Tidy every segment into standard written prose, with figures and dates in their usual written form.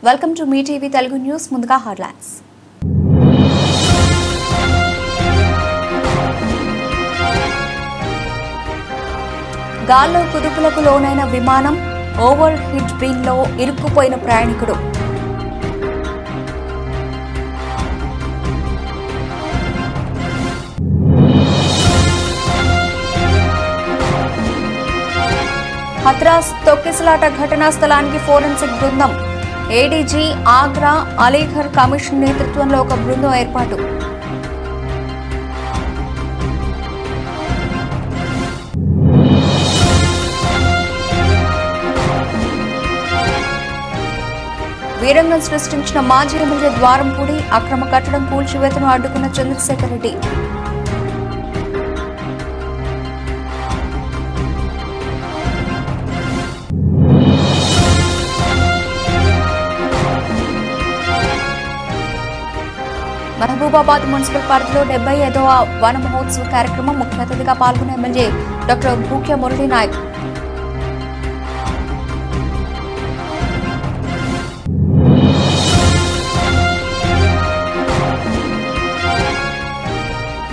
Welcome to me TV Telugu news. ముందుగా headlines. గాల్లో కుదుపులకు లోనైన విమానం, ఓవర్ హీట్ బిన్లో ఇరుక్కుపోయిన ప్రయాణికుడు. హత్రాస్ తొక్కిసలాట ఘటనా స్థలానికి ఫోరెన్సిక్ బృందం. ఏడీజీ ఆగ్రా అలీఘర్ కమిషన్ నేతృత్వంలో ఒక బృందం ఏర్పాటు. వీరంగం సృష్టించిన మాజీ ఎమ్మెల్యే ద్వారంపూడి అక్రమ కట్టడం కూల్చివేతను అడ్డుకున్న చంద్రశేఖర్ రెడ్డి. మహబూబాబాద్ మున్సిపల్ పరిధిలో 75వ వన మహోత్సవ కార్యక్రమం. ముఖ్య అతిథిగా పాల్గొన్న ఎమ్మెల్యే డాక్టర్ భూక్య మురళీ నాయక్.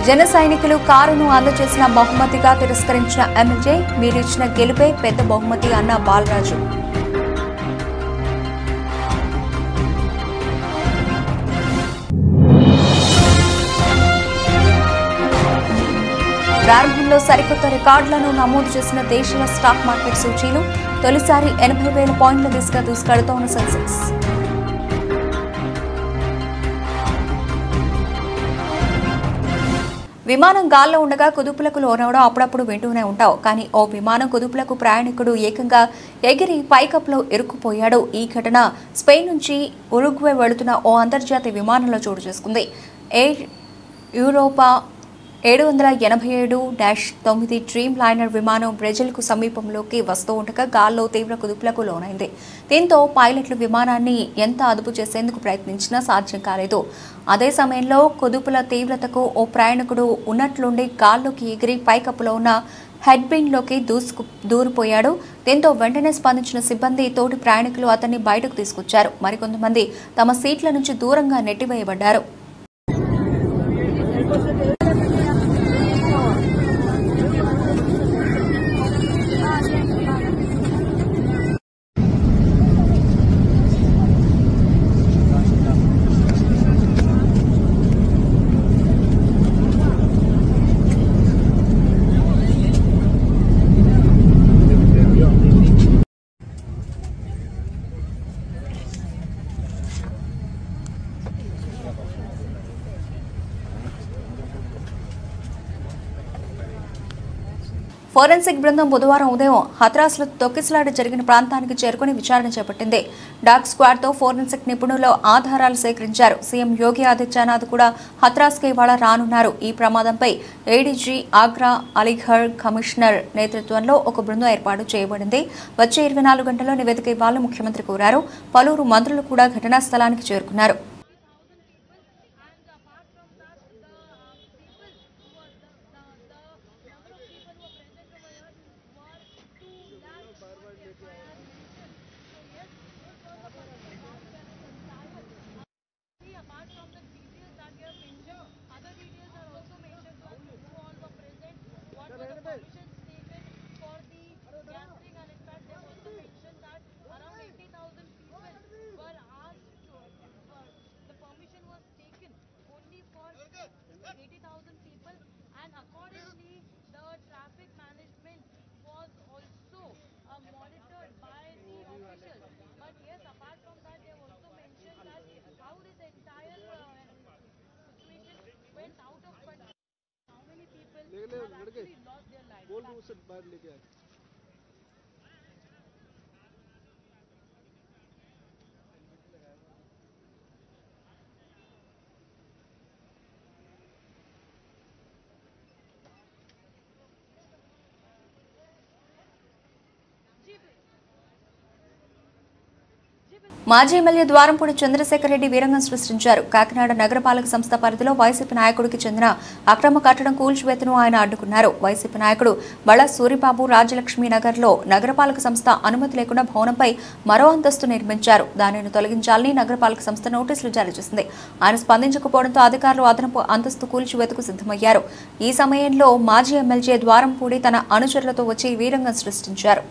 జన సైనికులు కారును అందజేసిన బహుమతిగా తిరస్కరించిన ఎమ్మెల్యే. మీరిచ్చిన గెలుపే పెద్ద బహుమతి అన్న బాలరాజు. ప్రారంభంలో సరికొత్త రికార్డులను నమోదు చేసిన దేశీయ స్టాక్ మార్కెట్ సూచీలు. తొలిసారి 80,000 పాయింట్ల దిశగా దూసుకెడుతోన్న సెన్సెక్స్. విమానం గాల్లో ఉండగా కుదుపులకు లోనవడం అప్పుడప్పుడు వింటూనే ఉంటావు. కానీ ఓ విమానం కుదుపులకు ప్రయాణికుడు ఏకంగా ఎగిరి పైకప్పులో ఇరుక్కుపోయాడు. ఈ ఘటన స్పెయిన్ నుంచి ఉరుగ్వే వెళుతున్న ఓ అంతర్జాతీయ విమానంలో చోటు చేసుకుంది. ఎయిర్ యూరోపా 787-9 డ్రీమ్ లైనర్ విమానం బ్రెజిల్కు సమీపంలోకి వస్తూ ఉండగా గాల్లో తీవ్ర కుదుపులకు లోనైంది. దీంతో పైలట్లు విమానాన్ని ఎంత అదుపు చేసేందుకు ప్రయత్నించినా సాధ్యం కాలేదు. అదే సమయంలో కుదుపుల తీవ్రతకు ఓ ప్రయాణికుడు ఉన్నట్లుండి గాల్లోకి ఎగిరి పైకప్పులో ఉన్న హెడ్ బిన్లోకి దూరిపోయాడు. దీంతో వెంటనే స్పందించిన సిబ్బంది, తోటి ప్రయాణికులు అతన్ని బయటకు తీసుకొచ్చారు. మరికొంతమంది తమ సీట్ల నుంచి దూరంగా నెట్టివేయబడ్డారు. ఫోరెన్సిక్ బృందం బుధవారం ఉదయం హత్రాస్లో తొక్కిసలాట జరిగిన ప్రాంతానికి చేరుకుని విచారణ చేపట్టింది. డాగ్ స్క్వాడ్తో ఫోరెన్సిక్ నిపుణులు ఆధారాలు సేకరించారు. సీఎం యోగి ఆదిత్యనాథ్ కూడా హత్రాస్కి ఇవాళ రానున్నారు. ఈ ప్రమాదంపై ఏడీజీ ఆగ్రా అలీఘర్ కమిషనర్ నేతృత్వంలో ఒక బృందం ఏర్పాటు చేయబడింది. వచ్చే 24 గంటల్లో నివేదిక ఇవ్వాలని ముఖ్యమంత్రి కోరారు. పలువురు మంత్రులు కూడా ఘటనా స్థలానికి చేరుకున్నారు. మాజీ ఎమ్మెల్యే ద్వారంపూడి చంద్రశేఖర్ రెడ్డి వీరంగం సృష్టించారు. కాకినాడ నగరపాలక సంస్థ పరిధిలో వైసీపీ నాయకుడికి చెందిన అక్రమ కట్టడం కూల్చివేతను ఆయన అడ్డుకున్నారు. వైసీపీ నాయకుడు బళ సూరిబాబు రాజలక్ష్మీ నగర్లో నగరపాలక సంస్థ అనుమతి లేకుండా భవనంపై మరో అంతస్తు నిర్మించారు. దానిని తొలగించాలని నగరపాలక సంస్థ నోటీసులు జారీ చేసింది. ఆయన స్పందించకపోవడంతో అధికారులు అదనపు అంతస్తు కూల్చివేతకు సిద్ధమయ్యారు. ఈ సమయంలో మాజీ ఎమ్మెల్యే ద్వారంపూడి తన అనుచరులతో వచ్చి వీరంగం సృష్టించారు.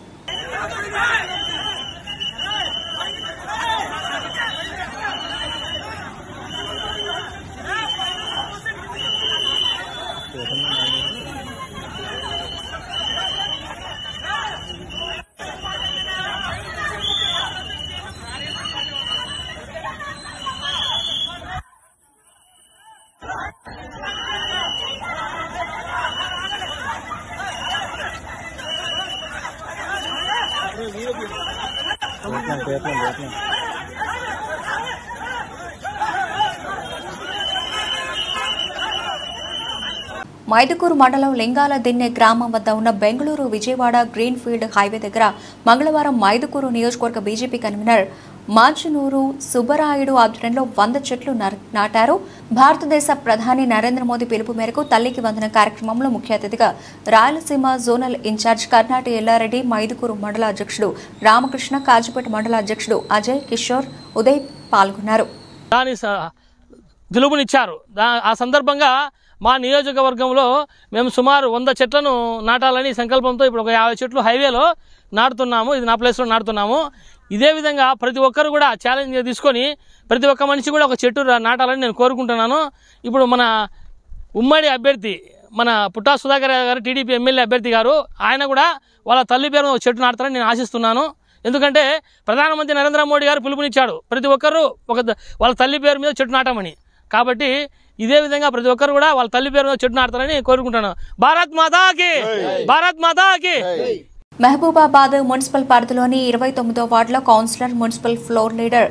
మైదుకూరు మండలం లింగాల దిన్నె గ్రామం వద్ద ఉన్న Bengaluru Vijayawada green field highway దగ్గర మంగళవారం మైదుకూరు నియోజకవర్గ బీజేపీ కన్వీనర్ మాంచునూరు సుబ్బరాయుడు ఆధ్వర్యంలో 100 చెట్లు నాటారు. భారతదేశ ప్రధాని నరేంద్ర మోదీ పిలుపు మేరకు తల్లికి వందన కార్యక్రమంలో ముఖ్య అతిథిగా రాయలసీమ జోనల్ ఇన్ఛార్జ్ కర్నాటి ఎల్లారెడ్డి, మైదుకూరు మండల అధ్యక్షుడు రామకృష్ణ, కాజీపేట మండల అధ్యక్షుడు అజయ్, కిషోర్, ఉదయ్ పాల్గొన్నారు. పిలుపునిచ్చారు. ఆ సందర్భంగా మా నియోజకవర్గంలో మేము సుమారు 100 చెట్లను నాటాలని సంకల్పంతో ఇప్పుడు ఒక 50 చెట్లు హైవేలో నాటుతున్నాము. ఇది నా ప్లేస్లో నాటుతున్నాము. ఇదే విధంగా ప్రతి ఒక్కరు కూడా ఛాలెంజ్ తీసుకొని ప్రతి ఒక్క మనిషి కూడా ఒక చెట్టు నాటాలని నేను కోరుకుంటున్నాను. ఇప్పుడు మన ఉమ్మడి అభ్యర్థి మన పుట్టా సుధాకర్ గారు, టీడీపీ ఎమ్మెల్యే అభ్యర్థి గారు, ఆయన కూడా వాళ్ళ తల్లి పేరున ఒక చెట్టు నాటుతారని నేను ఆశిస్తున్నాను. ఎందుకంటే ప్రధానమంత్రి నరేంద్ర మోడీ గారు పిలుపునిచ్చాడు ప్రతి ఒక్కరు వాళ్ళ తల్లి పేరు మీద చెట్టు నాటమని. కాబట్టి ఇదే విధంగా ప్రతి ఒక్కరు కూడా వాళ్ళ తల్లి పేరు మీద చెట్టు నాటుతారని కోరుకుంటున్నాను. భారత్ మాతాకి, భారత్ మాతాకి. మహబూబాబాద్ మున్సిపల్ పరిధిలోని 29వ వార్డులో councillor, municipal floor leader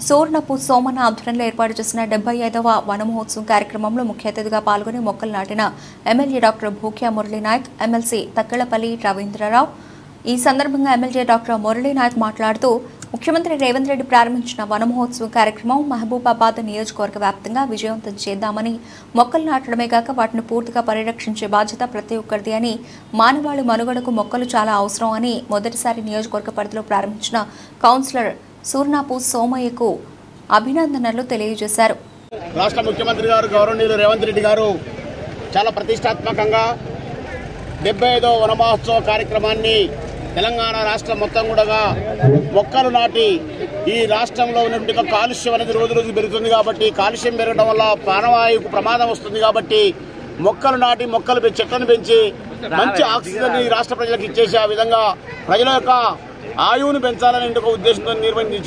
Surnapu Somanna ఆధ్వర్యంలో ఏర్పాటు చేసిన 75వ వన మహోత్సవం కార్యక్రమంలో ముఖ్య అతిథిగా పాల్గొని మొక్కలు నాటిన MLA doctor Bhukya Murali Naik, MLC Takkellapalli Ravindra Rao. ఈ సందర్భంగా ఎమ్మెల్యే డాక్టర్ మురళీనాయక్ మాట్లాడుతూ ముఖ్యమంత్రి రేవంత్ రెడ్డి ప్రారంభించిన వన మహోత్సవం కార్యక్రమం మహబూబాబాద్ నియోజకవర్గ వ్యాప్తంగా విజయవంతం చేద్దామని, మొక్కలు నాటడమే కాక వాటిని పూర్తిగా పరిరక్షించే బాధ్యత ప్రతి ఒక్కరిది అని, మానవాళి మనుగడకు మొక్కలు చాలా అవసరం అని మొదటిసారి నియోజకవర్గ పరిధిలో ప్రారంభించిన కౌన్సిలర్ సూర్ణపు సోమయ్యకు అభినందనలు తెలియజేశారు. రాష్ట్ర ముఖ్యమంత్రి గారు గౌరవనీయులు రేవంత్ రెడ్డి గారు చాలా ప్రతిష్టాత్మకంగా 75వ వన మహోత్సవ కార్యక్రమాన్ని తెలంగాణ రాష్ట్రం మొత్తం కూడా మొక్కలు నాటి ఈ రాష్ట్రంలో ఉన్నటువంటి కాలుష్యం అనేది రోజు రోజు పెరుగుతుంది. కాబట్టి కాలుష్యం పెరగడం వల్ల ప్రాణవాయువుకు ప్రమాదం వస్తుంది. కాబట్టి మొక్కలు నాటి చెట్లను పెంచి మంచి ఆక్సిజన్ ఈ రాష్ట్ర ప్రజలకు ఇచ్చేసి ఆ విధంగా ప్రజల యొక్క ఆయువును పెంచాలనే ఉద్దేశంతో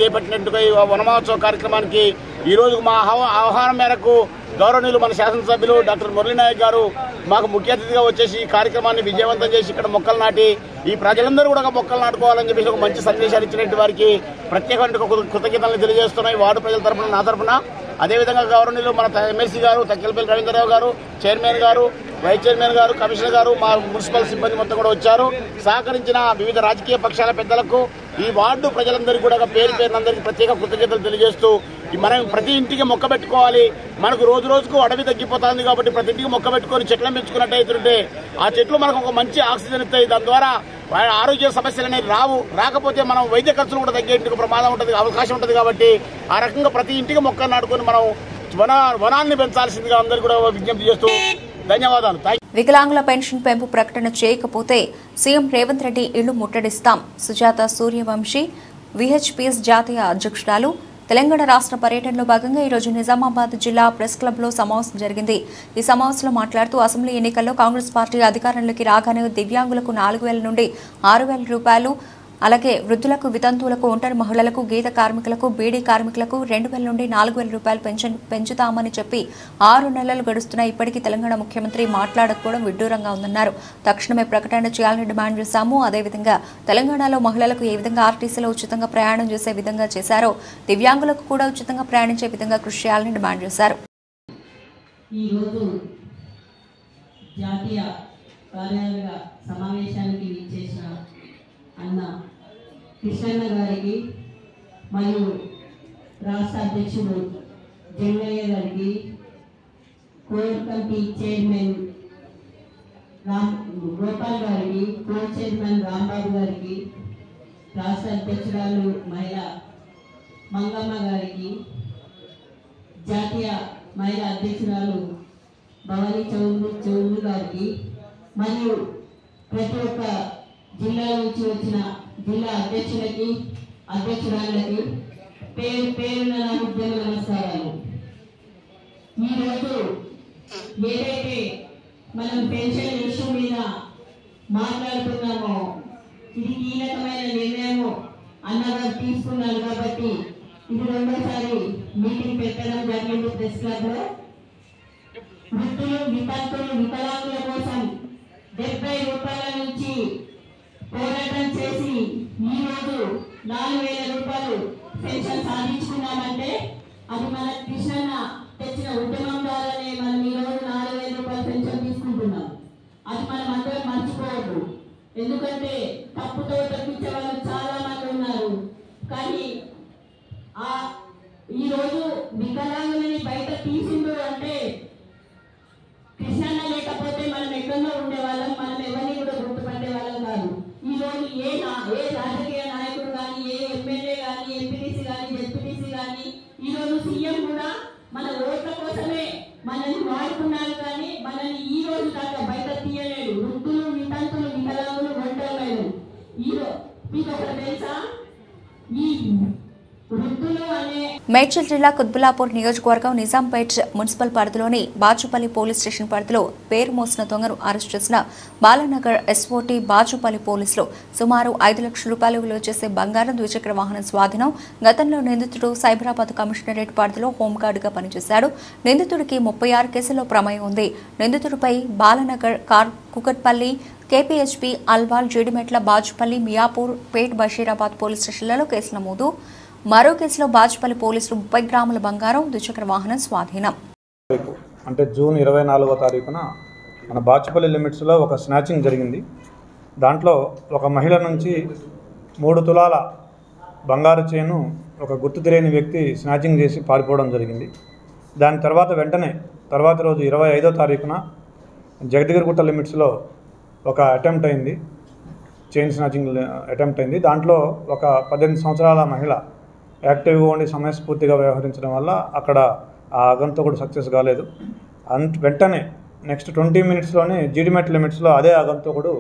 చేపట్టినట్టుగా ఈ వన మహోత్సవ కార్యక్రమానికి ఈరోజు మా ఆహ్వానం మేరకు గౌరవనీయులు మన శాసనసభ్యులు డాక్టర్ మురళీనాయక్ గారు మాకు ముఖ్య అతిథిగా వచ్చేసి ఈ కార్యక్రమాన్ని విజయవంతం చేసి ఇక్కడ మొక్కలు నాటి ఈ ప్రజలందరూ కూడా మొక్కలు నాటుకోవాలని చెప్పేసి ఒక మంచి సందేశాలు ఇచ్చినట్టు వారికి ప్రత్యేకమైన కృతజ్ఞతలు తెలియజేస్తున్నాయి వార్డు ప్రజల తరఫున, నా తరఫున. అదేవిధంగా గౌరవనీయులు మన ఎమ్మెల్సీ గారు తక్కెళ్లపల్లి రవీంద్రరావు గారు, చైర్మన్ గారు, వైస్ చైర్మన్ గారు, కమిషనర్ గారు, మా మున్సిపల్ సిబ్బంది మొత్తం కూడా వచ్చారు. సహకరించిన వివిధ రాజకీయ పక్షాల పెద్దలకు, ఈ వార్డు ప్రజలందరికీ కూడా పేరు పేరునందరికీ ప్రత్యేక కృతజ్ఞతలు తెలియజేస్తూ మనం ప్రతి ఇంటికి మొక్క పెట్టుకోవాలి. మనకు రోజు రోజుకు అడవి తగ్గిపోతుంది. కాబట్టి ప్రతి ఇంటికి మొక్క పెట్టుకొని చెట్లను పెంచుకున్నట్టయితుంటే ఆ చెట్లు మనకు ఒక మంచి ఆక్సిజన్ ఇస్తాయి. దాని ద్వారా ఆరోగ్య సమస్యలు అనేవి రాకపోతే మనం వైద్య ఖర్చులు కూడా తగ్గేందుకు ప్రమాదం ఉంటుంది, అవకాశం ఉంటుంది. కాబట్టి ఆ రకంగా ప్రతి ఇంటికి మొక్కలు నాటుకొని మనం వనాన్ని పెంచాల్సిందిగా అందరికీ కూడా విజ్ఞప్తి చేస్తూ ధన్యవాదాలు. వికలాంగుల పెన్షన్ పెంపు ప్రకటన చేయకపోతే సీఎం రేవంత్ రెడ్డి ఇళ్లు ముట్టడిస్తాం. సుజాత సూర్యవంశీ, విహెచ్పిఎస్ జాతీయ అధ్యక్షురాలు. తెలంగాణ రాష్ట్ర పర్యటనలో భాగంగా ఈరోజు నిజామాబాద్ జిల్లా ప్రెస్ క్లబ్లో సమావేశం జరిగింది. ఈ సమావేశంలో మాట్లాడుతూ అసెంబ్లీ ఎన్నికల్లో కాంగ్రెస్ పార్టీ అధికారంలోకి రాగానే దివ్యాంగులకు 4,000 నుండి 6,000 రూపాయలు, అలాగే వృద్ధులకు, వితంతువులకు, ఒంటరి మహిళలకు, గీత కార్మికులకు, బీడీ కార్మికులకు 2,000 నుండి 4,000 రూపాయలు పెన్షన్ పెంచుతామని చెప్పి 6 నెలలు గడుస్తున్నా ఇప్పటికీ తెలంగాణ ముఖ్యమంత్రి మాట్లాడకపోవడం విడ్డూరంగా ఉందన్నారు. తక్షణమే ప్రకటన చేయాలని డిమాండ్ చేశాము. అదేవిధంగా తెలంగాణలో మహిళలకు ఏ విధంగా ఆర్టీసీలో ఉచితంగా ప్రయాణం చేసే విధంగా చేశారో దివ్యాంగులకు కూడా ఉచితంగా ప్రయాణించే విధంగా కృషి చేయాలని డిమాండ్ చేశారు. ఈరోజు జాతీయ కార్యాలయ సమావేశానికి విచ్చేసిన అన్న కృష్ణన్న గారికి, మరియు రాష్ట్ర అధ్యక్షుడు జంగయ్య గారికి, కోర్ కమిటీ చైర్మన్ గోపాల్ గారికి, కోర్ చైర్మన్ రాంబాబు గారికి, రాష్ట్ర అధ్యక్షురాలు మహిళా మంగమ్మ గారికి, జాతీయ మహిళా అధ్యక్షురాలు భవానీ చౌదరి గారికి, మరియు ప్రతి ఒక్క జిల్లా నుంచి వచ్చిన జిల్లా అధ్యక్షులకి, అధ్యక్షురాలకి పేరు పేరున నా ఉద్యమ నమస్కారాలు. ఈరోజు ఏదైతే మనం పెన్షన్ ఇష్యూ మీద మాట్లాడుతున్నామో ఇది కీలకమైన నిర్ణయము అన్నగారు తీసుకున్నారు కాబట్టి ఇది రెండోసారి మీటింగ్ పెట్టడం జరిగింది ప్రెస్ క్లబ్ లో. వృద్ధులు, వితంతులు, వికలాంగుల కోసం 70 రూపాయల నుంచి పోరాటం చేసి ఈ రోజు 4,000 రూపాయలు పెన్షన్ సాధించుకున్నామంటే అది మన కృష్ణన్న తెచ్చిన ఉద్యమం ద్వారానే మనం ఈ రోజు 4,000 రూపాయలు పెన్షన్ తీసుకుంటున్నాం. అది మనం అందరం మర్చిపోవద్దు. ఎందుకంటే తప్పుతో తప్పించే వాళ్ళు చాలా మంది ఉన్నారు. కానీ ఈ రోజు వికలాంగులని బయట తీసిండు అంటే కృష్ణన్న లేకపోతే మనం ఎక్కడో ఉండేవాళ్ళం, మనం ఎవరిని కూడా గుర్తుపట్టే వాళ్ళం కాదు. ఈ రోజు ఏ రాజకీయ నాయకుడు కానీ, ఏ ఎమ్మెల్యే కానీ, ఎంపీటీసీ కానీ, జెడ్పీటీసీ కానీ, ఈ రోజు సీఎం కూడా మన ఓట్ల కోసమే మనల్ని వాడుకున్నారు. కానీ మనల్ని ఈ రోజు దాకా బయట తీయలేడు. వృద్ధులు, వితంతులు, వికలాంగులు, ఒంటరిలు. మీకు ఒకటి తెలుసా, ఈ వృద్ధులు అనే మేడ్చల్ జిల్లా కుత్బుల్లాపూర్ నియోజకవర్గం నిజాంపేట్ మున్సిపల్ పరిధిలోని బాచుపల్లి పోలీస్ స్టేషన్ పరిధిలో పేరు మోసిన దొంగను అరెస్ట్ చేసిన బాలానగర్ ఎస్ఓటీ బాచుపల్లి పోలీసులు సుమారు 5 లక్షల రూపాయలు విలువ చేసే బంగారం, ద్విచక్ర వాహనం స్వాధీనం. గతంలో నిందితుడు సైబరాబాద్ కమిషనరేట్ పరిధిలో హోంగార్డుగా పనిచేశాడు. నిందితుడికి 36 కేసుల్లో ప్రమేయం ఉంది. నిందితుడిపై బాలానగర్, కుకట్పల్లి, కేపీహెచ్పీ, అల్వాల్, జీడిమెట్ల, బాచుపల్లి, మియాపూర్, పేట్, బషీరాబాద్ పోలీస్ స్టేషన్లలో కేసు నమోదు. మరో కేసులో బాచుపల్లి పోలీసులు 30 గ్రాముల బంగారం, ద్విచక్ర వాహనం స్వాధీనం. అంటే జూన్ 24వ తారీఖున మన బాచుపల్లి లిమిట్స్లో ఒక స్నాచింగ్ జరిగింది. దాంట్లో ఒక మహిళ నుంచి 3 తులాల బంగారు చైను ఒక గుర్తు తెలియని వ్యక్తి స్నాచింగ్ చేసి పారిపోవడం జరిగింది. దాని తర్వాత రోజు 25వ తారీఖున జగద్గిరిగుట్ట లిమిట్స్లో ఒక అటెంప్ట్ అయింది, చైన్ స్నాచింగ్ అటెంప్ట్ అయింది. దాంట్లో ఒక 18 సంవత్సరాల మహిళ యాక్టివ్గా ఉండి సమయస్ఫూర్తిగా వ్యవహరించడం వల్ల అక్కడ ఆ ఆగంతకుడు సక్సెస్ కాలేదు. వెంటనే నెక్స్ట్ 20 మినిట్స్లోనే జీడిమెట్ లిమిట్స్లో అదే ఆగంతకుడు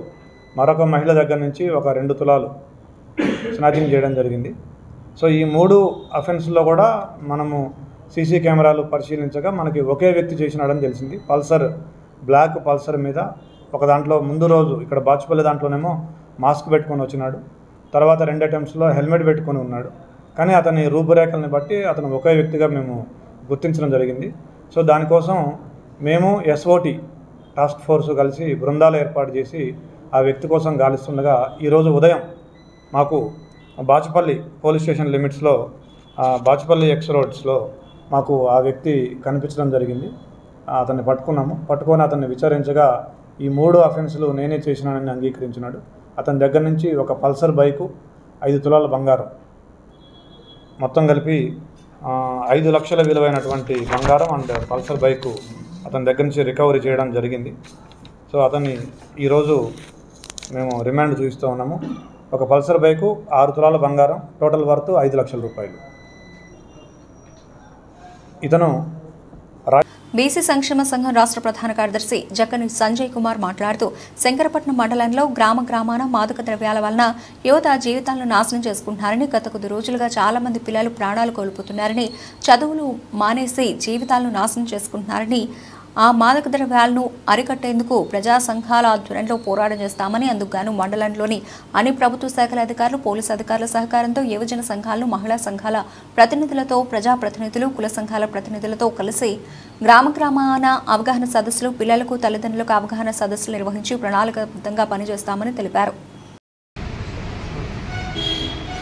మరొక మహిళ దగ్గర నుంచి ఒక 2 తులాలు స్నాచింగ్ చేయడం జరిగింది. సో ఈ 3 అఫెన్స్లో కూడా మనము సీసీ కెమెరాలు పరిశీలించగా మనకి ఒకే వ్యక్తి చేసినాడని తెలిసింది. బ్లాక్ పల్సర్ మీద ఒక దాంట్లో ముందు రోజు ఇక్కడ బాచుపల్లి దాంట్లోనేమో మాస్క్ పెట్టుకొని వచ్చినాడు. తర్వాత 2 అటెంప్ట్స్లో హెల్మెట్ పెట్టుకొని ఉన్నాడు. కానీ అతని రూపురేఖల్ని బట్టి అతను ఒకే వ్యక్తిగా మేము గుర్తించడం జరిగింది. సో దానికోసం మేము ఎస్ఓటీ టాస్క్ ఫోర్స్ కలిసి బృందాలు ఏర్పాటు చేసి ఆ వ్యక్తి కోసం గాలిస్తుండగా ఈరోజు ఉదయం మాకు బాచుపల్లి పోలీస్ స్టేషన్ లిమిట్స్లో బాచుపల్లి ఎక్స్ రోడ్స్లో మాకు ఆ వ్యక్తి కనిపించడం జరిగింది. అతన్ని పట్టుకొని అతన్ని విచారించగా ఈ 3 అఫెన్స్లు నేనే చేసినానని అంగీకరించినాడు. అతని దగ్గర నుంచి ఒక పల్సర్ బైకు, 5 తులాల బంగారం, మొత్తం కలిపి 5 లక్షల విలువైనటువంటి బంగారం అండ్ పల్సర్ బైకు అతని దగ్గర నుంచి రికవరీ చేయడం జరిగింది. సో అతన్ని ఈరోజు మేము రిమాండ్ చూపిస్తూ ఉన్నాము. ఒక పల్సర్ బైకు, 6 తులాల బంగారం, టోటల్ వర్త్ 5 లక్షల రూపాయలు. ఇతను బీసీ సంక్షేమ సంఘం రాష్ట్ర ప్రధాన కార్యదర్శి జక్కని సంజయ్ కుమార్ మాట్లాడుతూ శంకరపట్నం మండలంలో గ్రామాన మాదక ద్రవ్యాల వలన యువత జీవితాలను నాశనం చేసుకుంటున్నారని, గత కొద్ది రోజులుగా చాలా మంది పిల్లలు ప్రాణాలు కోల్పోతున్నారని, చదువులు మానేసి జీవితాలను నాశనం చేసుకుంటున్నారని, ఆ మాదక ద్రవ్యాలను అరికట్టేందుకు ప్రజా సంఘాల ఆధ్వర్యంలో పోరాటం చేస్తామని, అందుకుగాను మండలంలోని అన్ని ప్రభుత్వ శాఖల అధికారులు, పోలీసు అధికారుల సహకారంతో యువజన సంఘాలను, మహిళా సంఘాల ప్రతినిధులతో, ప్రజాప్రతినిధులు, కుల సంఘాల ప్రతినిధులతో కలిసి గ్రామాన అవగాహన సదస్సులు, పిల్లలకు, తల్లిదండ్రులకు అవగాహన సదస్సులు నిర్వహించి ప్రణాళికాబద్ధంగా పనిచేస్తామని తెలిపారు.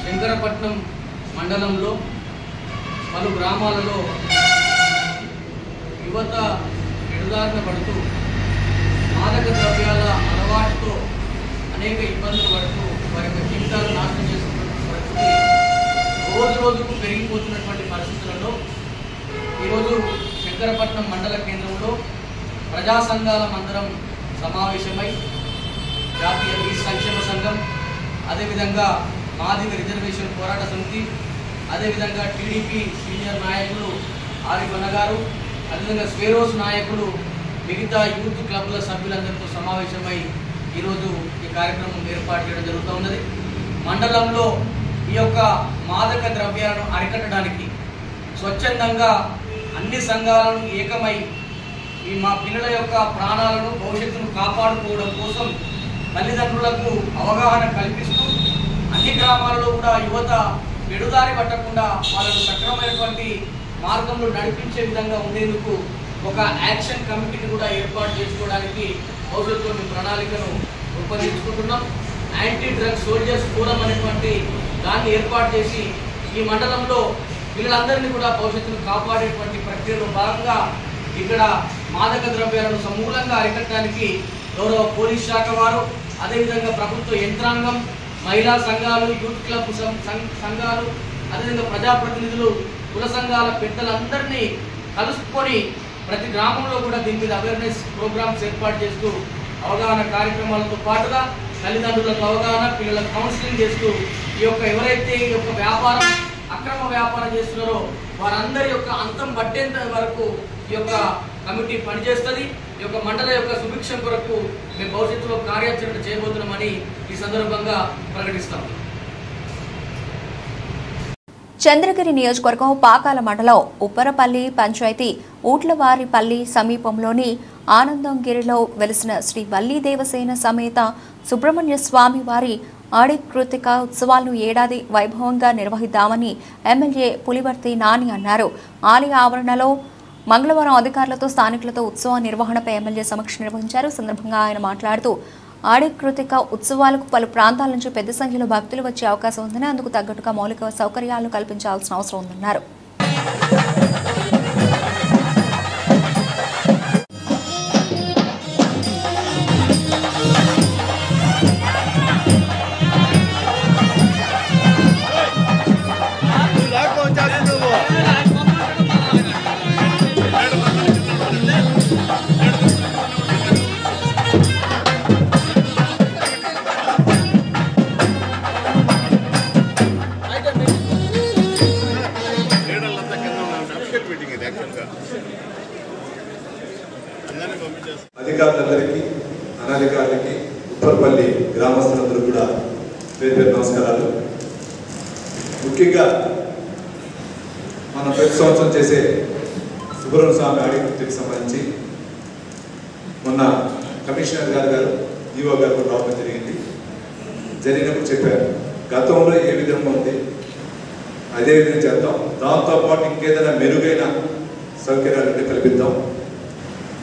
శంకరపట్నం మండలంలో పలు గ్రామాలలో యువత ఎడుదారిన పడుతూ మాదక ద్రవ్యాల అలవాటుతో అనేక ఇబ్బందులు పడుతూ వారి యొక్క జీవితాలు నాశనం చేసుకున్న పరిస్థితి రోజు రోజుకు పెరిగిపోతున్నటువంటి పరిస్థితులలో ఈరోజు శంకరపట్నం మండల కేంద్రంలో ప్రజా సంఘాల మందరం సమావేశమై జాతీయ బీసీ సంక్షేమ సంఘం, అదేవిధంగా మాదిగ రిజర్వేషన్ పోరాట సమితి, అదేవిధంగా టీడీపీ సీనియర్ నాయకులు ఆరిఫ్ అన్న గారు, అదేవిధంగా స్వేరోస్ నాయకులు, మిగతా యూత్ క్లబ్ల సభ్యులందరితో సమావేశమై ఈరోజు ఈ కార్యక్రమం ఏర్పాటు చేయడం జరుగుతూ ఉన్నది. మండలంలో ఈ యొక్క మాదక ద్రవ్యాలను అరికట్టడానికి స్వచ్ఛందంగా అన్ని సంఘాలను ఏకమై ఈ మా పిల్లల యొక్క ప్రాణాలను భవిష్యత్తును కాపాడుకోవడం కోసం తల్లిదండ్రులకు అవగాహన కల్పిస్తూ అన్ని గ్రామాలలో కూడా యువత పెడుదారి పట్టకుండా వాళ్ళకు సక్రమైనటువంటి మార్గంలో నడిపించే విధంగా ఉండేందుకు ఒక యాక్షన్ కమిటీని కూడా ఏర్పాటు చేసుకోవడానికి భవిష్యత్తులోని ప్రణాళికను రూపొందించుకుంటున్నాం. యాంటీ డ్రగ్స్ సోల్జర్స్ ఫోరం అనేటువంటి దాన్ని ఏర్పాటు చేసి ఈ మండలంలో పిల్లలందరినీ కూడా భవిష్యత్తును కాపాడేటువంటి ప్రక్రియలో భాగంగా ఇక్కడ మాదక ద్రవ్యాలను సమూలంగా అరికట్టడానికి గౌరవ పోలీస్ శాఖ వారు, అదేవిధంగా ప్రభుత్వ యంత్రాంగం, మహిళా సంఘాలు, యూత్ క్లబ్ సంఘాలు, అదేవిధంగా ప్రజాప్రతినిధులు, కుల సంఘాల పెద్దలందరినీ కలుసుకొని ప్రతి గ్రామంలో కూడా దీని మీద అవేర్నెస్ ప్రోగ్రామ్స్ ఏర్పాటు చేస్తూ అవగాహన కార్యక్రమాలతో పాటుగా తల్లిదండ్రులకు అవగాహన, పిల్లలకు కౌన్సిలింగ్ చేస్తూ ఈ యొక్క ఎవరైతే ఈ యొక్క వ్యాపారం అక్రమ వ్యాపారం చేస్తున్నారో వారందరి యొక్క అంతం పట్టేంత వరకు ఈ యొక్క కమిటీ పనిచేస్తుంది. ఈ యొక్క మండల యొక్క సుభిక్షం కొరకు మేము భవిష్యత్తులో కార్యాచరణ చేయబోతున్నామని ఈ సందర్భంగా ప్రకటిస్తాం. చంద్రగిరి నియోజకవర్గం పాకాల మండలం ఉప్పరపల్లి పంచాయతీ ఊట్లవారిపల్లి సమీపంలోని ఆనందంగిరిలో వెలిసిన శ్రీ వల్లి దేవసేన సమేత సుబ్రహ్మణ్య స్వామి వారి ఆడికృతిక ఉత్సవాలను ఏడాది వైభవంగా నిర్వహిద్దామని ఎమ్మెల్యే పులివర్తి నాని అన్నారు. ఆలయ ఆవరణలో మంగళవారం అధికారులతో స్థానికులతో ఉత్సవ నిర్వహణపై ఎమ్మెల్యే సమీక్ష నిర్వహించారు. సందర్భంగా ఆయన మాట్లాడుతూ ఆడికృతిక ఉత్సవాలకు పలు ప్రాంతాల నుంచి పెద్ద సంఖ్యలో భక్తులు వచ్చే అవకాశం ఉందని, అందుకు తగ్గట్టుగా మౌలిక సౌకర్యాలను కల్పించాల్సిన అవసరం ఉందన్నారు. అధికారులందరికీ, అనధికారులకి, ఉప్పర్పల్లి గ్రామస్తులందరూ కూడా పేరు పేరు నమస్కారాలు. ముఖ్యంగా మనం ప్రతి సంవత్సరం చేసే సుబ్రహ్మణ్య స్వామి ఆడికృతికి సంబంధించి మొన్న కమిషనర్ గారు ఈవో గారు కూడా రావడం జరిగినప్పుడు చెప్పారు, గతంలో ఏ విధంగా ఉంది అదే విధంగా చేద్దాం, దాంతోపాటు ఇంకేదైనా మెరుగైన సౌకర్యాలు కల్పిద్దాం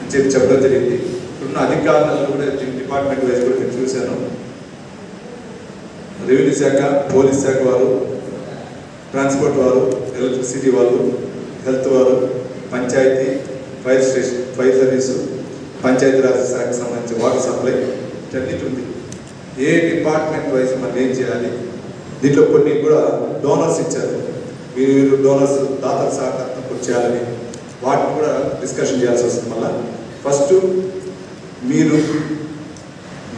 అని చెప్పడం జరిగింది. ఇప్పుడున్న అధికారులందరూ కూడా డిపార్ట్మెంట్ వైజ్ కూడా నేను చూశాను. రెవెన్యూ శాఖ, పోలీస్ శాఖ వారు, ట్రాన్స్పోర్ట్ వారు, ఎలక్ట్రిసిటీ వాళ్ళు, హెల్త్ వారు, panchayat, fire station, fire service, Panchayati Raj శాఖకు సంబంధించి వాటర్ సప్లై ఇవన్నీ ఉంది. ఏ డిపార్ట్మెంట్ వైజ్ మనం ఏం చేయాలి, దీంట్లో కొన్ని కూడా డోనర్స్ ఇచ్చారు, మీరు డోనర్స్ దాతల సహకారంతో చేయాలని వాటిని కూడా డిస్కషన్ చేయాల్సి వస్తుంది. మళ్ళీ ఫస్ట్ మీరు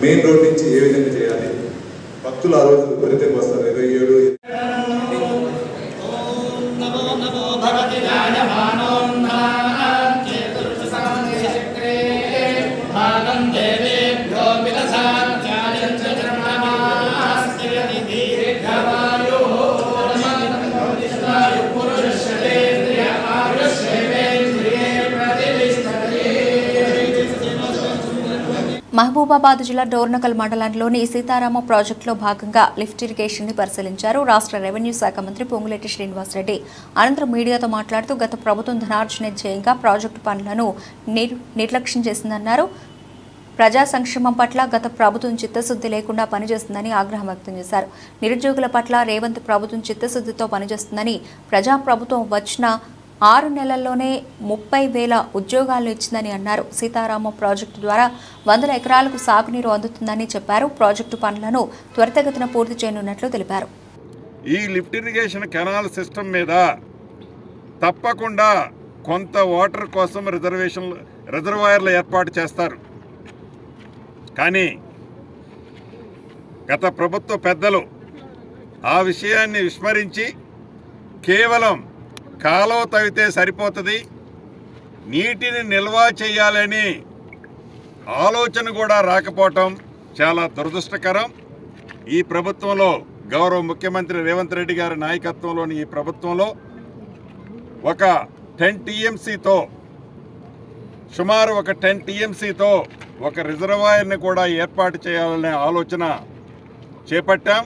మెయిన్ రోడ్ నుంచి ఏ విధంగా చేయాలి, భక్తులు ఆ రోజు విపరీతంగా వస్తారు. 27 మహబూబాబాద్ జిల్లా డోర్నకల్ మండలంలోని సీతారామ ప్రాజెక్టులో భాగంగా లిఫ్ట్ ఇరిగేషన్ ని పరిశీలించారు. రాష్ట్ర రెవెన్యూ శాఖ మంత్రి పొంగులేటి శ్రీనివాసరెడ్డి అనంతరం మీడియాతో మాట్లాడుతూ గత ప్రభుత్వం ధనార్జన ధ్యేయంగా ప్రాజెక్టు పనులను నిర్లక్ష్యం చేసిందన్నారు. ప్రజా సంక్షేమం పట్ల గత ప్రభుత్వం చిత్తశుద్ధి లేకుండా పనిచేస్తుందని ఆగ్రహం వ్యక్తం చేశారు. నిరుద్యోగుల పట్ల రేవంత్ ప్రభుత్వం చిత్తశుద్ధితో పనిచేస్తుందని, ప్రజా ప్రభుత్వం వచ్చిన 6 నెలల్లోనే 30,000 ఉద్యోగాలను ఇచ్చిందని అన్నారు. సీతారామ ప్రాజెక్టు ద్వారా 100 ఎకరాలకు సాగునీరు అందుతుందని చెప్పారు. ప్రాజెక్టు పనులను త్వరితగతిన పూర్తి చేయనున్నట్లు తెలిపారు. ఈ లిఫ్ట్ ఇరిగేషన్ కెనాల్ సిస్టమ్ మీద తప్పకుండా కొంత వాటర్ కోసం రిజర్వాయర్లు ఏర్పాటు చేస్తారు. కానీ గత ప్రభుత్వ పెద్దలు ఆ విషయాన్ని విస్మరించి కేవలం కాలువ తవ్వితే సరిపోతుంది, నీటిని నిల్వ చేయాలని ఆలోచన కూడా రాకపోవటం చాలా దురదృష్టకరం. ఈ ప్రభుత్వంలో గౌరవ ముఖ్యమంత్రి రేవంత్ రెడ్డి గారి నాయకత్వంలోని ఈ ప్రభుత్వంలో ఒక 10 TMCతో సుమారు ఒక 10 TMCతో ఒక రిజర్వాయర్ని కూడా ఏర్పాటు చేయాలనే ఆలోచన చేపట్టాం.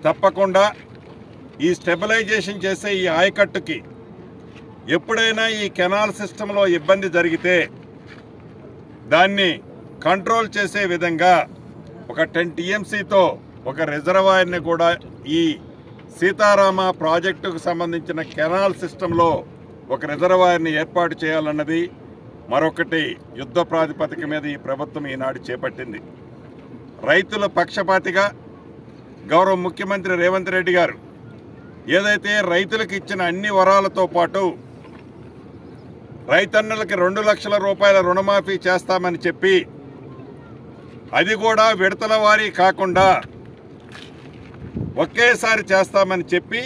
తప్పకుండా ఈ స్టెబిలైజేషన్ చేసే ఈ ఆయకట్టుకి ఎప్పుడైనా ఈ కెనాల్ సిస్టంలో ఇబ్బంది జరిగితే దాన్ని కంట్రోల్ చేసే విధంగా ఒక 10 TMCతో ఒక రిజర్వాయర్ని కూడా ఈ సీతారామ ప్రాజెక్టుకు సంబంధించిన కెనాల్ సిస్టంలో ఒక రిజర్వాయర్ని ఏర్పాటు చేయాలన్నది మరొకటి యుద్ధ ప్రాతిపదిక మీద ఈ ప్రభుత్వం ఈనాడు చేపట్టింది. రైతుల పక్షపాతిగా గౌరవ ముఖ్యమంత్రి రేవంత్ రెడ్డి గారు ఏదైతే రైతులకు ఇచ్చిన అన్ని వరాలతో పాటు రైతన్నలకి 2 లక్షల రూపాయల రుణమాఫీ చేస్తామని చెప్పి అది కూడా విడతల వారీ కాకుండా ఒకేసారి చేస్తామని చెప్పి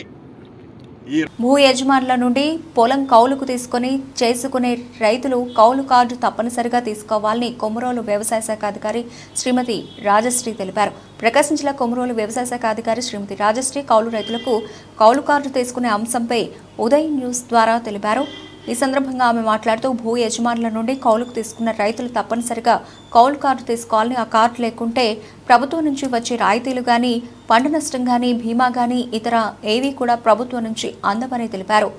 భూ యజమానుల నుండి పొలం కౌలుకు తీసుకుని చేసుకునే రైతులు కౌలు కార్డు తప్పనిసరిగా తీసుకోవాలని కొమరోలు వ్యవసాయ శాఖ అధికారి శ్రీమతి రాజశ్రీ తెలిపారు. ప్రకాశం జిల్లా కొమరోలు వ్యవసాయ శాఖ అధికారి శ్రీమతి రాజశ్రీ కౌలు రైతులకు కౌలు కార్డు తీసుకునే అంశంపై ఉదయ్ న్యూస్ ద్వారా తెలిపారు. ఈ సందర్భంగా ఆమె మాట్లాడుతూ భూ యజమానుల నుండి కౌలుకు తీసుకున్న రైతులు తప్పనిసరిగా కౌలు కార్డు తీసుకోవాలని, ఆ కార్డు లేకుంటే ప్రభుత్వం నుంచి వచ్చే రాయితీలు కానీ, పంట నష్టం కానీ, బీమా కానీ ఇతర ఏవి కూడా ప్రభుత్వం నుంచి అందవని తెలిపారు.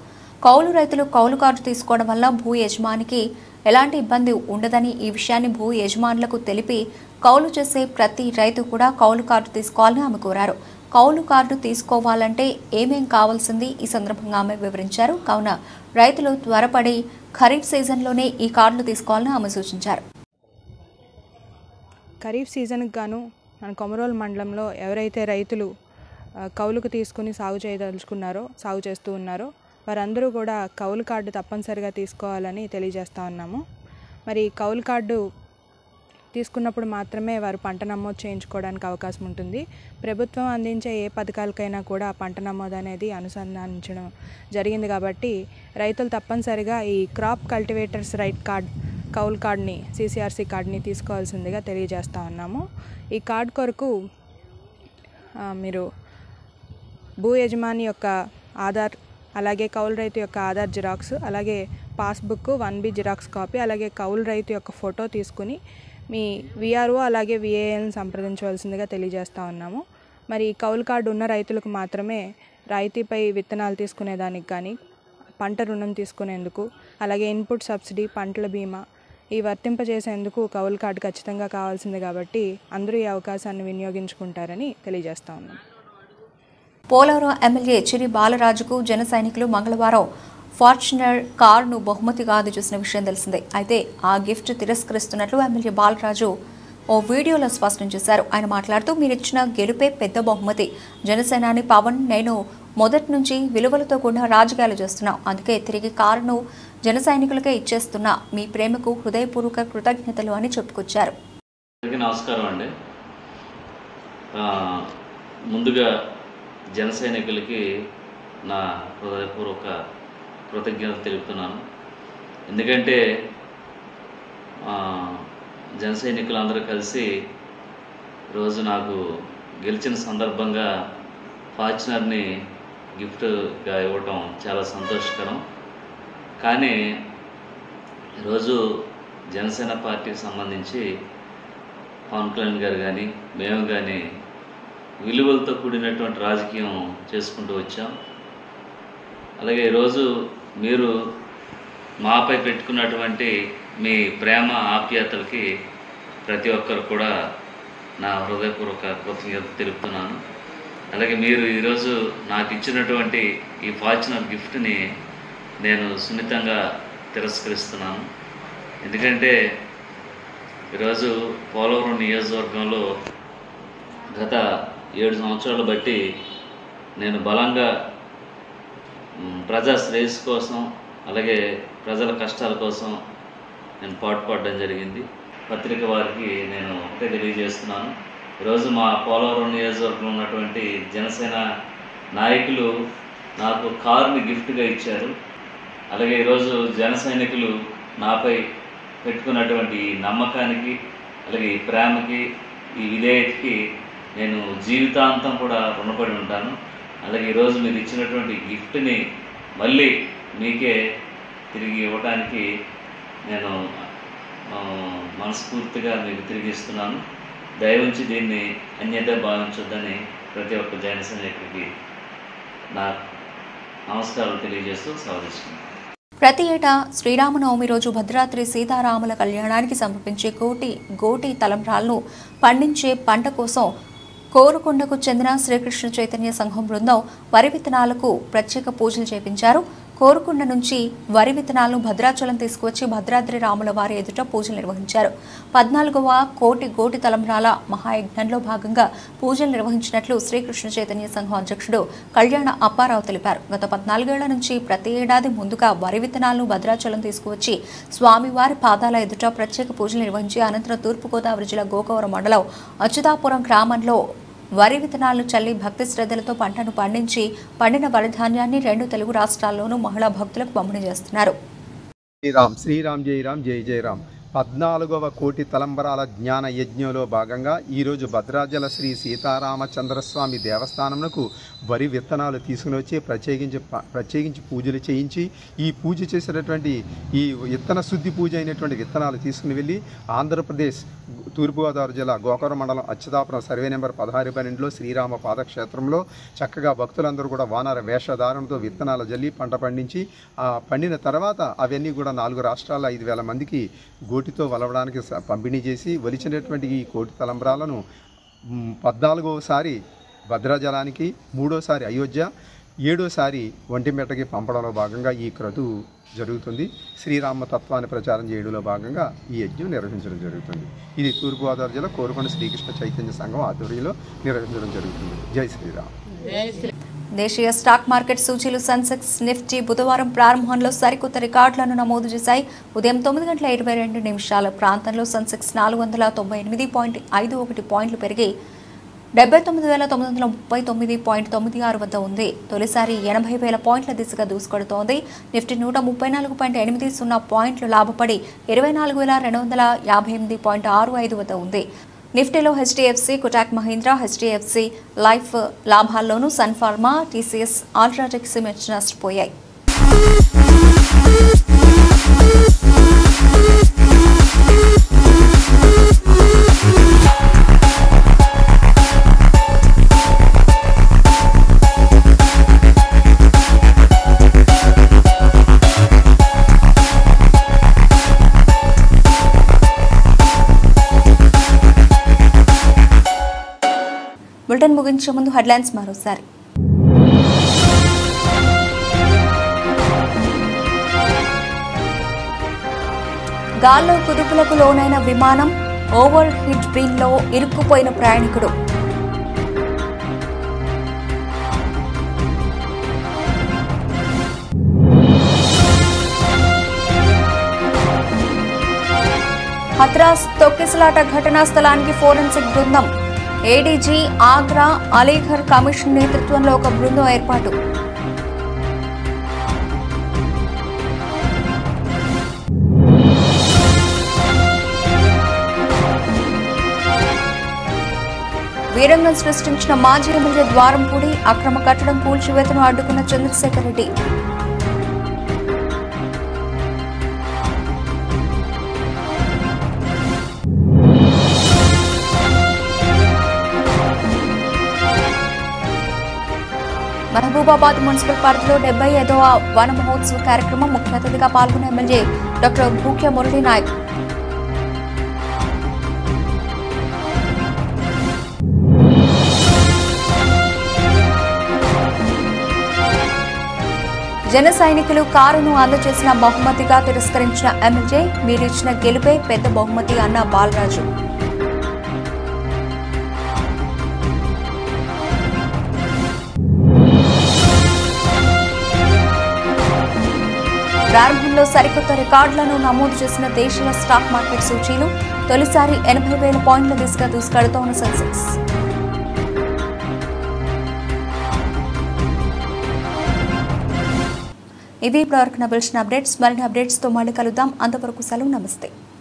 కౌలు రైతులు కౌలు కార్డు తీసుకోవడం వల్ల భూ యజమానికి ఎలాంటి ఇబ్బంది ఉండదని, ఈ విషయాన్ని భూ యజమానులకు తెలిపి కౌలు చేసే ప్రతి రైతు కూడా కౌలు కార్డు తీసుకోవాలని ఆమె కోరారు. కౌలు కార్డు తీసుకోవాలంటే ఏమేం కావాల్సింది ఈ సందర్భంగా ఆమె వివరించారు. కావున రైతులు త్వరపడి ఖరీఫ్ సీజన్లోనే ఈ కార్డులు తీసుకోవాలని ఆమె సూచించారు. ఖరీఫ్ సీజన్కి గాను మన కొమరోలు మండలంలో ఎవరైతే రైతులు కౌలుకు తీసుకుని సాగు చేస్తూ ఉన్నారో వారందరూ కూడా కౌలు కార్డు తప్పనిసరిగా తీసుకోవాలని తెలియజేస్తూ ఉన్నాము. మరి కౌలు కార్డు తీసుకున్నప్పుడు మాత్రమే వారు పంట నమోదు చేయించుకోవడానికి అవకాశం ఉంటుంది. ప్రభుత్వం అందించే ఏ పథకాలకైనా కూడా పంట నమోదు అనేది అనుసంధానించడం జరిగింది కాబట్టి రైతులు తప్పనిసరిగా ఈ క్రాప్ కల్టివేటర్స్ రైట్ కార్డ్ కౌలు కార్డ్ని CCRC కార్డ్ని తీసుకోవాల్సిందిగా తెలియజేస్తూ ఉన్నాము. ఈ కార్డ్ కొరకు మీరు భూ యజమాని యొక్క ఆధార్, అలాగే కౌలు రైతు యొక్క ఆధార్ జిరాక్స్, అలాగే పాస్బుక్ 1B జిరాక్స్ కాపీ, అలాగే కౌలు రైతు యొక్క ఫోటో తీసుకుని మీ VRO అలాగే VAN సంప్రదించవలసిందిగా తెలియజేస్తూ ఉన్నాము. మరి కౌలు కార్డు ఉన్న రైతులకు మాత్రమే రాయితీపై విత్తనాలు తీసుకునేదానికి కానీ, పంట రుణం తీసుకునేందుకు, అలాగే ఇన్పుట్ సబ్సిడీ, పంటల బీమా ఈ వర్తింపజేసేందుకు కౌలు కార్డు ఖచ్చితంగా కావాల్సింది కాబట్టి అందరూ ఈ అవకాశాన్ని వినియోగించుకుంటారని తెలియజేస్తా ఉన్నాం. పోలవరం ఎమ్మెల్యే చిరి బాలరాజుకు జన సైనికులు మంగళవారం ఫార్చునర్ కారును బహుమతిగా అందజేసిన విషయం తెలిసిందే. అయితే ఆ గిఫ్ట్ తిరస్కరిస్తున్నట్లు ఎమ్మెల్యే బాలరాజు ఓ వీడియోలో స్పష్టం చేశారు. ఆయన మాట్లాడుతూ మీరిచ్చిన గెలుపే పెద్ద బహుమతి. జనసేనాని పవన్, నేను మొదటి నుంచి విలువలతో కూడిన రాజకీయాలు చేస్తున్నాం. అందుకే తిరిగి కారును జన సైనికులకే ఇచ్చేస్తున్నా. మీ ప్రేమకు హృదయపూర్వక కృతజ్ఞతలు అని చెప్పుకొచ్చారు. నమస్కారం అండి. ముందుగా జన సైనికులకి నా హృదయపూర్వక కృతజ్ఞతలు తెలుపుతున్నాను. ఎందుకంటే జన సైనికులందరూ కలిసి రోజు నాకు గెలిచిన సందర్భంగా ఫార్చునర్ని గిఫ్ట్గా ఇవ్వటం చాలా సంతోషకరం. కానీ ఈరోజు జనసేన పార్టీకి సంబంధించి పవన్ కళ్యాణ్ గారు కానీ మేము కానీ విలువలతో కూడినటువంటి రాజకీయం చేసుకుంటూ వచ్చాం. అలాగే ఈరోజు మీరు మాపై పెట్టుకున్నటువంటి మీ ప్రేమ ఆప్యాయతలకి ప్రతి ఒక్కరు కూడా నా హృదయపూర్వక కృతజ్ఞత తెలుపుతున్నాను. అలాగే మీరు ఈరోజు నాకు ఇచ్చినటువంటి ఈ ఫార్చునర్ గిఫ్ట్ని నేను సున్నితంగా తిరస్కరిస్తున్నాను. ఎందుకంటే ఈరోజు పోలవరం నియోజకవర్గంలో గత 7 సంవత్సరాలు బట్టి నేను బలంగా ప్రజా శ్రేయస్సు కోసం అలాగే ప్రజల కష్టాల కోసం నేను పాటుపడడం జరిగింది. పత్రిక వారికి నేను ఒకటే తెలియజేస్తున్నాను, ఈరోజు మా పోలవరం నియోజకవర్గంలో ఉన్నటువంటి జనసేన నాయకులు నాకు కారుని గిఫ్ట్గా ఇచ్చారు. అలాగే ఈరోజు జన సైనికులు నాపై పెట్టుకున్నటువంటి నమ్మకానికి అలాగే ఈ ప్రేమకి ఈ విధేయతకి నేను జీవితాంతం కూడా రుణపడి ఉంటాను. అలాగే ఈరోజు మీరు ఇచ్చినటువంటి గిఫ్ట్ని మళ్ళీ మీకే తిరిగి ఇవ్వడానికి నేను మనస్ఫూర్తిగా మీకు తిరిగి ఇస్తున్నాను. దయవుంచి దీన్ని అన్యత భావించొద్దని ప్రతి ఒక్క జన సైనికుడికి నా నమస్కారాలు తెలియజేస్తూ సెలవు. ప్రతి ఏటా శ్రీరామనవమి రోజు భద్రాద్రి సీతారాముల కళ్యాణానికి సమర్పించే గోటి తలంబ్రాలను పండించే పంట కోసం కోరుకొండకు చెందిన శ్రీకృష్ణ చైతన్య సంఘం బృందం వరి విత్తనాలకు ప్రత్యేక పూజలు చేపించారు. కోరుకొండ నుంచి వరి విత్తనాలను భద్రాచలం తీసుకువచ్చి భద్రాద్రి రాముల వారి ఎదుట పూజలు నిర్వహించారు. 14వ కోటి తలంబ్రాల మహాయజ్ఞంలో భాగంగా పూజలు నిర్వహించినట్లు శ్రీకృష్ణ చైతన్య సంఘం అధ్యక్షుడు కళ్యాణ అప్పారావు తెలిపారు. గత 14 ఏళ్ల నుంచి ప్రతి ఏడాది ముందుగా వరి విత్తనాలను భద్రాచలం తీసుకువచ్చి స్వామివారి పాదాల ఎదుట ప్రత్యేక పూజలు నిర్వహించి అనంతరం తూర్పుగోదావరి జిల్లా గోకవరం మండలం అచ్యుతాపురం గ్రామంలో వరి విత్తనాలను చల్లి భక్తి శ్రద్ధలతో పంటను పండించి పండిన వరి ధాన్యాన్ని 2 తెలుగు రాష్ట్రాల్లోనూ మహిళా భక్తులకు పంపిణీ చేస్తున్నారు. శ్రీరామ్ జై రామ్ జై జై రామ్. 14వ కోటి తలంబరాల జ్ఞాన యజ్ఞంలో భాగంగా ఈరోజు భద్రాచల శ్రీ సీతారామచంద్రస్వామి దేవస్థానంకు వరి విత్తనాలు తీసుకుని వచ్చి ప్రత్యేకించి పూజలు చేయించి ఈ పూజ చేసినటువంటి ఈ విత్తన శుద్ధి పూజ అయినటువంటి విత్తనాలు తీసుకుని వెళ్ళి ఆంధ్రప్రదేశ్ తూర్పుగోదావరి జిల్లా గోకవరం మండలం అచ్యుతాపురం సర్వే నెంబర్ 16/12లో శ్రీరామ పాదక్షేత్రంలో చక్కగా భక్తులందరూ కూడా వానర వేషధారణతో విత్తనాలు జల్లి పంట పండించి పండిన తర్వాత అవన్నీ కూడా 4 రాష్ట్రాల 5,000 మందికి గోటితో వలవడానికి పంపిణీ చేసి ఒలిచినటువంటి ఈ కోటి తలంబ్రాలను 14వసారి భద్రాచలానికి, 3వసారి అయోధ్య, 7వసారి ఒంటిమిట్టకి పంపడంలో భాగంగా ఈ క్రతువు జరుగుతుంది. శ్రీరామ తత్వాన్ని ప్రచారం చేయడంలో భాగంగా ఈ యజ్ఞం నిర్వహించడం జరుగుతుంది. ఇది తూర్పుగోదావరి జిల్లా కోరుకొండ శ్రీకృష్ణ చైతన్య సంఘం ఆధ్వర్యంలో నిర్వహించడం జరుగుతుంది. జై శ్రీరామ్. దేశీయ స్టాక్ మార్కెట్ సూచీలు సెన్సెక్స్, నిఫ్టీ బుధవారం ప్రారంభంలో సరికొత్త రికార్డులను నమోదు చేశాయి. ఉదయం 9:22 ప్రాంతంలో సెన్సెక్స్ 498.51 పాయింట్లు పెరిగి 79,939.96 వద్ద ఉంది. తొలిసారి 80,000 పాయింట్ల దిశగా దూసుకెడుతోంది. నిఫ్టీ 134.80 పాయింట్లు లాభపడి 24,258.65 వద్ద ఉంది. నిఫ్టీలో HDFC, Kotak Mahindra, HDFC life లాభాల్లోనూ Sun Pharma, TCS, UltraTech cements నష్టపోయాయి. బులెటిన్ ముగించే ముందు హెడ్లైన్స్ మరోసారి. గాల్లో కుదుపులకు లోనైన విమానం, ఓవర్ హీట్ బ్రీన్లో ఇరుక్కుపోయిన ప్రయాణికుడు. హత్రాస్ తొక్కిసలాట ఘటనా స్థలానికి ఫోరెన్సిక్ బృందం. ఏడీజీ ఆగ్రా అలీఘర్ కమిషన్ నేతృత్వంలో ఒక బృందం ఏర్పాటు. వీరంగం సృష్టించిన మాజీ ఎమ్మెల్యే ద్వారంపూడి, అక్రమ కట్టడం కూల్చివేతను అడ్డుకున్న చంద్రశేఖర్ రెడ్డి. మహబూబాబాద్ మున్సిపల్ పరిధిలో 75వ వన మహోత్సవ కార్యక్రమం. ముఖ్య అతిథిగా పాల్గొన్న ఎమ్మెల్యే డాక్టర్ భూక్య మురళీ నాయక్. జన సైనికులు కారును అందజేసిన బహుమతిగా తిరస్కరించిన ఎమ్మెల్యే. మీరిచ్చిన గెలుపే పెద్ద బహుమతి అన్న బాలరాజు. ప్రారంభంలో సరికొత్త రికార్డులను నమోదు చేసిన దేశీయ స్టాక్ మార్కెట్ సూచీలు తొలిసారి 80,000 పాయింట్ల దిశగా దూసుకెడుతోన్న సెన్సెక్స్. ఇవి ఇప్పటివరకు నా బులెటిన్ అప్డేట్స్. మరిన్ని అప్డేట్స్తో మళ్ళీ కలుద్దాం. అంతవరకు సెలవు. నమస్తే.